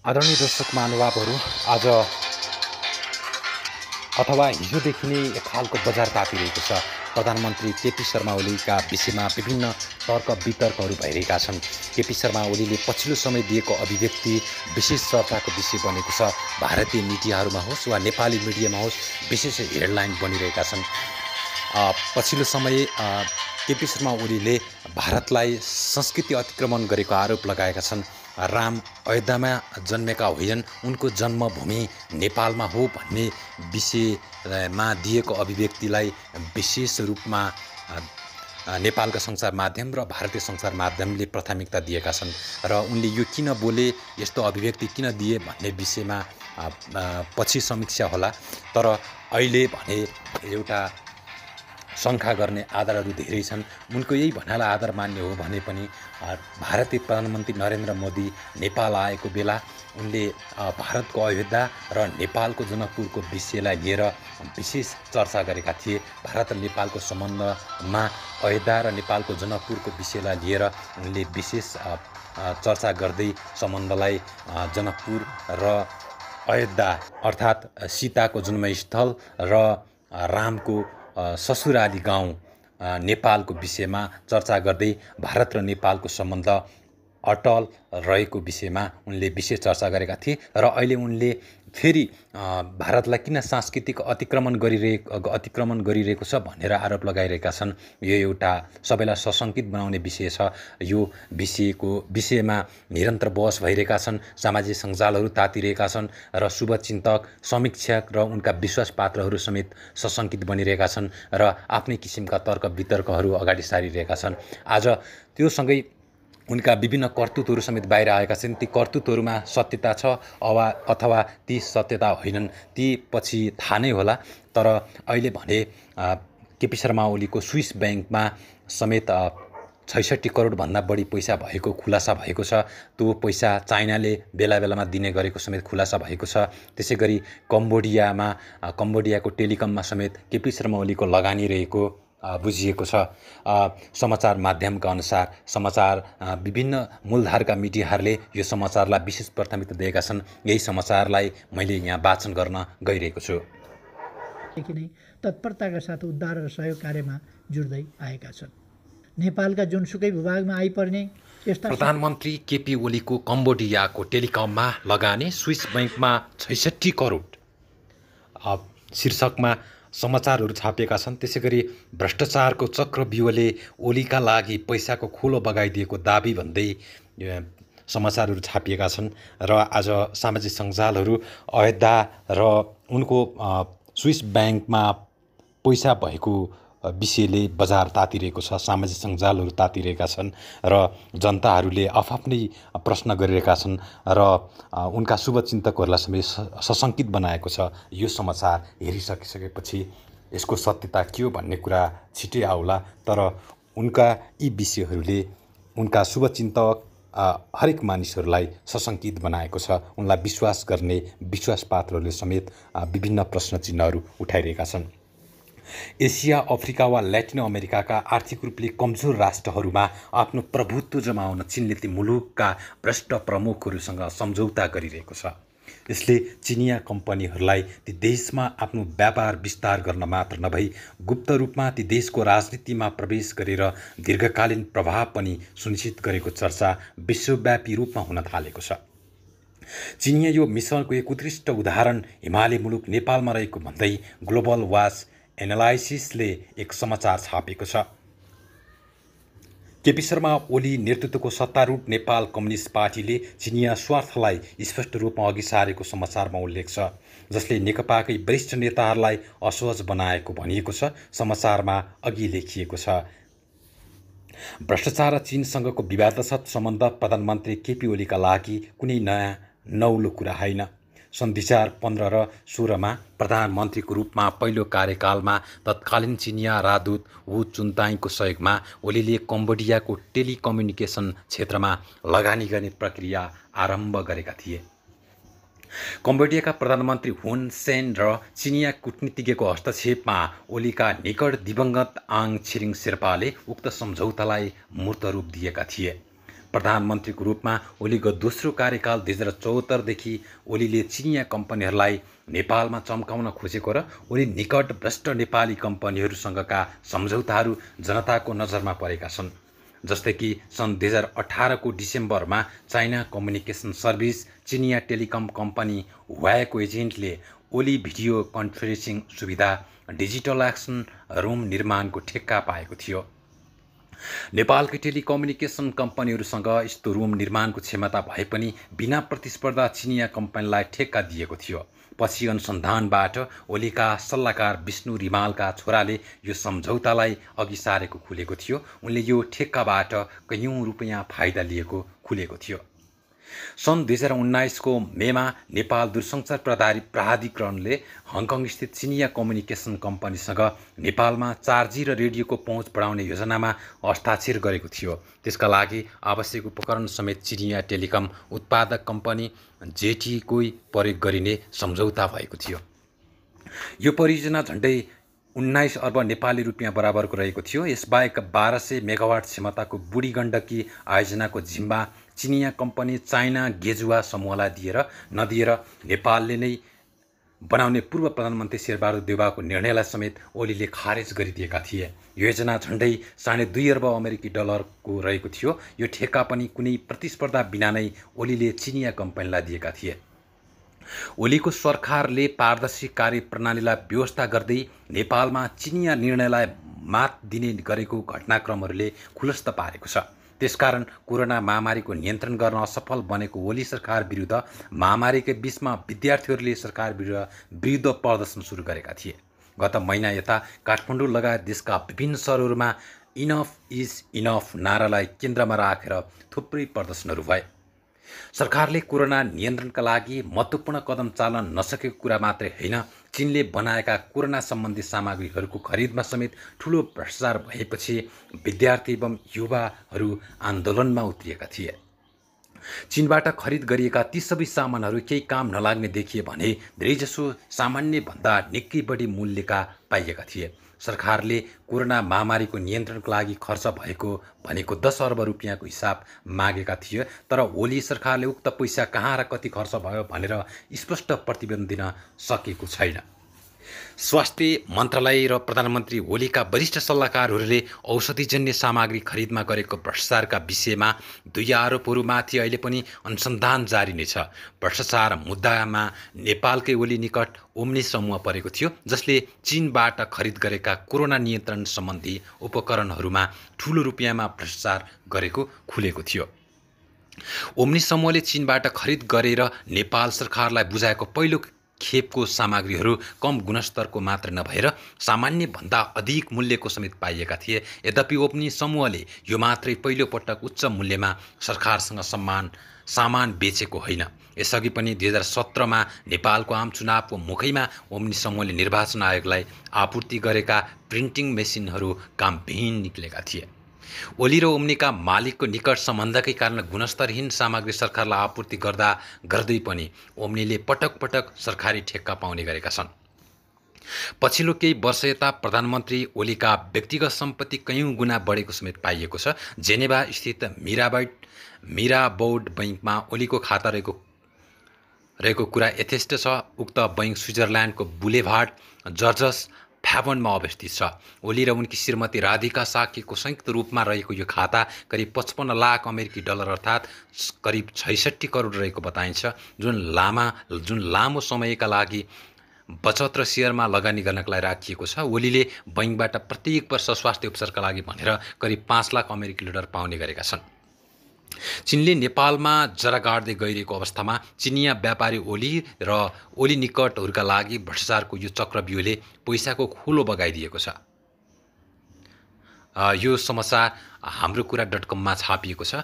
आदरणीय दर्शक महानुभावहरू, आज अथवा हिजोदेखि नै एक खालको बजार तातिरहेको छ। प्रधानमन्त्री केपी शर्मा ओलीका विषयमा विभिन्न तर्क वितर्कहरू भइरहेका छन्। केपी शर्मा ओलीले पछिल्लो समय दिएको अभिव्यक्ति विशेष चर्चाको विषय बनेको छ। भारतीय मिडियाहरूमा होस् वा नेपाली मिडियामा होस्, विशेष हेडलाइन बनिरहेका छन्। पछिल्लो समय केपी शर्मा ओलीले भारतलाई संस्कृति अतिक्रमण गरेको आरोप लगाएका छन्। राम अयोध्यामा जन्मेका होइनन्, उनको जन्मभूमि नेपालमा हो भन्ने विषयमा दिएको अभिव्यक्तिलाई विशेष रूपमा नेपालका सञ्चार माध्यम र भारतीय सञ्चार माध्यमले प्राथमिकता दिएका छन् र उनले यो किन बोले, यस्तो अभिव्यक्ति किन दिए भन्ने विषयमा पछि समीक्षा होला। तर अहिले भने एउटा शङ्का गर्ने आधारहरू धेरै छन्। उनको यही भनाइलाई आधार मान्ने हो भने पनि भारतीय प्रधानमन्त्री नरेन्द्र मोदी नेपाल आएको बेला उनले भारतको अयोध्या र नेपालको जनकपुरको विषयलाई लिएर विशेष चर्चा गरेका थिए। भारत र नेपालको सम्बन्धमा अयोध्या र नेपालको जनकपुरको विषयलाई लिएर उनले विशेष चर्चा गर्दै सम्बन्धलाई जनकपुर र अयोध्या अर्थात् सीताको जन्मस्थल र रामको ससुराली गाउँ नेपालको विषयमा चर्चा गर्दै भारत र नेपालको सम्बन्ध अटल रहेको विषयमा उनले विशेष चर्चा गरेका थिए। र अहिले उनले फेरि भारतलाई किन सांस्कृतिक अतिक्रमण गरिरहेको छ भनेर आरोप लगाइरहेका छन्। यो एउटा सबैलाई सशङ्कित बनाउने विषय छ। यो विषयमा निरन्तर बहस भइरहेका छन्। सामाजिक सञ्जालहरू तातिरहेका छन् र शुभचिन्तक, समीक्षक र उनका विश्वासपात्रहरू समेत सशङ्कित बनिरहेका छन् र आफ्नै किसिमका तर्क वितर्कहरू अगाडि सारिरहेका छन्। आज त्योसँगै उनका विभिन्न करतुतहरू समेत बाहिर आएका छन्। ती करतुतहरूमा सत्यता छ अथवा ती सत्यता होइनन्, ती पछि थाहा नै होला। तर अहिले भने केपी शर्मा ओलीको स्विस ब्याङ्कमा समेत 66 करोडभन्दा बढी पैसा भएको खुलासा भएको छ। त्यो पैसा चाइनाले बेला बेलामा दिने गरेको समेत खुलासा भएको छ। त्यसै गरी कम्बोडियाको टेलिकममा समेत केपी शर्मा ओलीको लगानी रहेको बुझिएको छ। समाचार माध्यमका अनुसार विभिन्न मूलधारका मिडियाहरूले यो समाचारलाई विशेष प्राथमिकता दिएका छन्। यही समाचारलाई मैले यहाँ वाचन गर्न गइरहेको छु। नै तत्परताका साथ उद्धार र सहयोग कार्यमा जुट्दै आएका छन्। नेपालका जुनसुकै भूभागमा आइपर्ने यस्ता प्रधानमन्त्री केपी ओलीको कम्बोडियाको टेलिकममा लगानी, स्विस ब्याङ्कमा 66 करोड शीर्षकमा समाचारहरू छापिएका छन्। त्यसै गरी भ्रष्टाचारको चक्रव्यूहले ओलीका लागि पैसाको खोलो बगाइदिएको दाबी भन्दै समाचारहरू छापिएका छन्। र आज सामाजिक सञ्जालहरू अयोध्या र उनको स्विस ब्याङ्कमा पैसा भएको विषयले बजार तातिरहेको छ। सामाजिक सञ्जालहरू तातिरहेका छन् र जनताहरूले आफ्नै प्रश्न गरिरहेका छन् र उनका शुभचिन्तकहरूलाई समेत सशङ्कित बनाएको छ। यो समाचार हेरिसकिसकेपछि यसको सत्यता के हो भन्ने कुरा छिटै आउला। तर उनका यी विषयहरूले उनका शुभचिन्तक हरेक मानिसहरूलाई सशङ्कित बनाएको छ। उनलाई विश्वास गर्ने विश्वासपात्रहरूले समेत विभिन्न प्रश्न चिन्हहरू उठाइरहेका छन्। एसिया, अफ्रिका वा ल्याटिन अमेरिकाका आर्थिक रूपले कमजोर राष्ट्रहरूमा आफ्नो प्रभुत्व जमाउन चीनले ती मुलुकका भ्रष्ट प्रमुखहरूसँग सम्झौता गरिरहेको छ। यसले चिनिया कम्पनीहरूलाई ती देशमा आफ्नो व्यापार विस्तार गर्न मात्र नभई गुप्त रूपमा ती देशको राजनीतिमा प्रवेश गरेर दीर्घकालीन प्रभाव पनि सुनिश्चित गरेको चर्चा विश्वव्यापी रूपमा हुन थालेको छ। चिनिया यो मिश्रणको एक उत्कृष्ट उदाहरण हिमाली मुलुक नेपालमा रहेको भन्दै ग्लोबल वाच एनालाइसिसले एक समाचार छापेको छ। केपी शर्मा ओली नेतृत्वको सत्तारूढ नेपाल कम्युनिस्ट पार्टीले चिनिया स्वार्थलाई स्पष्ट रूपमा अघि सारेको समाचारमा उल्लेख छ, जसले नेकपाकै वरिष्ठ नेताहरूलाई असहज बनाएको भनिएको छ। समाचारमा अघि लेखिएको छ, भ्रष्टाचार र चीनसँगको विवादास्पद सम्बन्ध प्रधानमन्त्री केपी ओलीका लागि कुनै नयाँ नौलो कुरा होइन। सन् 2015 र 2016मा प्रधानमन्त्रीको रूपमा पहिलो कार्यकालमा तत्कालीन चिनिया राजदूत वु चुनताईको सहयोगमा ओलीले कम्बोडियाको टेलिकम्युनिकेसन क्षेत्रमा लगानी गर्ने प्रक्रिया आरम्भ गरेका थिए। कम्बोडियाका प्रधानमन्त्री हुन सेन र चिनिया कूटनीतिज्ञको हस्तक्षेपमा ओलीका निकट दिवंगत आङ छिरिङ शेर्पाले उक्त सम्झौतालाई मूर्त रूप दिएका थिए। प्रधानमन्त्रीको रूपमा ओलीको दोस्रो कार्यकाल 2074देखि ओलीले चिनिया कम्पनीहरूलाई नेपालमा चम्काउन खोजेको र ओली निकट भ्रष्ट नेपाली कम्पनीहरूसँगका सम्झौताहरू जनताको नजरमा परेका छन्। जस्तै कि सन् 2018को डिसेम्बरमा चाइना कम्युनिकेसन सर्भिस चिनिया टेलिकम कम्पनी हुवाएको एजेन्टले ओली भिडियो कन्फरेन्सिङ सुविधा डिजिटल एक्सन रुम निर्माणको ठेक्का पाएको थियो। नेपालकै टेलिकम्युनिकेसन कम्पनीहरूसँग यस्तो रुम निर्माणको क्षमता भए पनि बिना प्रतिस्पर्धा चिनिया कम्पनीलाई ठेक्का दिएको थियो। पछि अनुसन्धानबाट ओलीका सल्लाहकार विष्णु रिमालका छोराले यो सम्झौतालाई अघि सारेको खुलेको थियो। उनले यो ठेक्काबाट कैयौँ रुपियाँ फाइदा लिएको खुलेको थियो। सन् 2019को मेमा नेपाल दूरसञ्चार प्राधिकरणले हङकङस्थित चिनिया कम्युनिकेसन कम्पनीसँग नेपालमा 4G र रेडियोको पहुँच बढाउने योजनामा हस्ताक्षर गरेको थियो। त्यसका लागि आवश्यक उपकरण समेत चिनिया टेलिकम उत्पादक कम्पनी जेटीकै प्रयोग गरिने सम्झौता भएको थियो। यो परियोजना झन्डै 19 अर्ब नेपाली रुपियाँ बराबरको रहेको थियो। यसबाहेक 1200 मेगावाट क्षमताको बुढी गण्डकी आयोजनाको जिम्मा चिनिया कम्पनी चाइना गेजुवा समूहलाई नदिएर नेपालले नै बनाउने पूर्व प्रधानमन्त्री शेरबहादुर देउवाको निर्णयलाई समेत ओलीले खारेज गरिदिएका थिए। यो योजना झन्डै $2.5 अर्ब अमेरिकी डलरको रहेको थियो। यो ठेक्का पनि कुनै प्रतिस्पर्धा बिना नै ओलीले चिनिया कम्पनीलाई दिएका थिए। ओलीको सरकारले पारदर्शी कार्यप्रणालीलाई व्यवस्था गर्दै नेपालमा चिनिया निर्णयलाई मात दिने गरेको घटनाक्रमहरूले खुलस्त पारेको छ। त्यसकारण कोरोना महामारीको नियन्त्रण गर्न असफल बनेको ओली सरकार विरुद्ध महामारीकै बीचमा विद्यार्थीहरूले सरकार विरुद्ध प्रदर्शन सुरु गरेका थिए। गत महिना यता काठमाडौँ लगायत देशका विभिन्न सहरहरूमा इनफ इज इनफ नारालाई केन्द्रमा राखेर थुप्रै प्रदर्शनहरू भए। सरकारले कोरोना नियन्त्रणका लागि महत्त्वपूर्ण कदम चाल्न नसकेको कुरा मात्रै होइन, चीनले बनाएका कोरोना सम्बन्धी सामग्रीहरूको खरिदमा समेत ठुलो भ्रष्टाचार भएपछि विद्यार्थी एवं युवाहरू आन्दोलनमा उत्रिएका थिए। चीनबाट खरिद गरिएका ती सबै सामानहरू केही काम नलाग्ने देखिए भने धेरैजसो सामान्यभन्दा निकै बढी मूल्यका पाइएका थिए। सरकारले कोरोना महामारीको नियन्त्रणको लागि खर्च भएको भनेको 10 अर्ब रुपियाँको हिसाब मागेका थिए, तर ओली सरकारले उक्त पैसा कहाँ र कति खर्च भयो भनेर स्पष्ट प्रतिवेदन दिन सकेको छैन। स्वास्थ्य मन्त्रालय र प्रधानमन्त्री ओलीका वरिष्ठ सल्लाहकारहरूले औषधिजन्य सामग्री खरिदमा गरेको भ्रष्टाचारका विषयमा दुई आरोपहरूमाथि अहिले पनि अनुसन्धान जारी नै छ। भ्रष्टाचार मुद्दामा नेपालकै ओली निकट ओम्नी समूह परेको थियो, जसले चीनबाट खरिद गरेका कोरोना नियन्त्रण सम्बन्धी उपकरणहरूमा ठूलो रुपियाँमा भ्रष्टाचार गरेको खुलेको थियो। ओम्नी समूहले चीनबाट खरिद गरेर नेपाल सरकारलाई बुझाएको पहिलो खेपको सामग्रीहरू कम गुणस्तरको मात्र नभएर सामान्यभन्दा अधिक मूल्यको समेत पाइएका थिए। यद्यपि ओम्नी समूहले यो मात्रै पहिलो पटक उच्च मूल्यमा सरकारसँग सामान बेचेको होइन। यसअघि पनि 2017मा नेपालको आम चुनावको मुखैमा ओम्नी समूहले निर्वाचन आयोगलाई आपूर्ति गरेका प्रिन्टिङ मेसिनहरू कामविहीन निक्लेका थिए। ओली र ओम्नीका मालिकको निकट सम्बन्धकै कारण गुणस्तरहीन सामग्री सरकारलाई आपूर्ति गर्दै पनि ओम्नीले पटक पटक सरकारी ठेक्का पाउने गरेका छन्। पछिल्लो केही वर्ष यता प्रधानमन्त्री ओलीका व्यक्तिगत सम्पत्ति कैयौँ गुणा बढेको समेत पाइएको छ। जेनेभा स्थित मिराबौड बैङ्कमा ओलीको खाता रहेको कुरा यथेष्ट छ। उक्त बैङ्क स्विजरल्यान्डको बुलेभार्ड जर्जस फ्याभनमा अवस्थित छ। ओली र उनकी श्रीमती राधिका साकेको संयुक्त रूपमा रहेको यो खाता करिब 55 लाख अमेरिकी डलर अर्थात् करिब 66 करोड रहेको बताइन्छ, जुन लामो समयका लागि बचत र सेयरमा लगानी गर्नका लागि राखिएको छ। ओलीले बैङ्कबाट प्रत्येक वर्ष स्वास्थ्य उपचारका लागि भनेर करिब 5 लाख अमेरिकी डलर पाउने गरेका छन्। चीनले नेपालमा जरा गाड्दै गइरहेको अवस्थामा चिनिया व्यापारी ओली र ओली निकटहरूका लागि भ्रष्टाचारको यो चक्रव्यूहले पैसाको खोलो बगाइदिएको छ। यो समाचार हाम्रो कुरा .com छापिएको छ।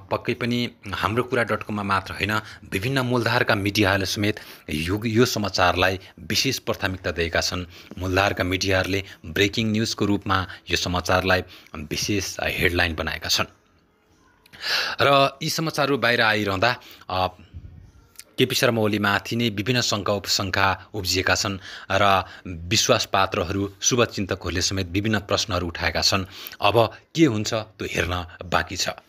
पक्कै पनि हाम्रो कुरा .com मात्र होइन, विभिन्न मूलधारका मिडियाहरूले समेत यो समाचारलाई विशेष प्राथमिकता दिएका छन्। मूलधारका मिडियाहरूले ब्रेकिङ न्युजको रूपमा यो समाचारलाई विशेष हेडलाइन बनाएका छन्। र यी समाचारहरू बाहिर आइरहँदा केपी शर्मा ओलीमाथि नै विभिन्न शङ्का उपशङ्का उब्जिएका छन् र विश्वासपात्रहरू शुभचिन्तकहरूले समेत विभिन्न प्रश्नहरू उठाएका छन्। अब के हुन्छ त्यो हेर्न बाँकी छ।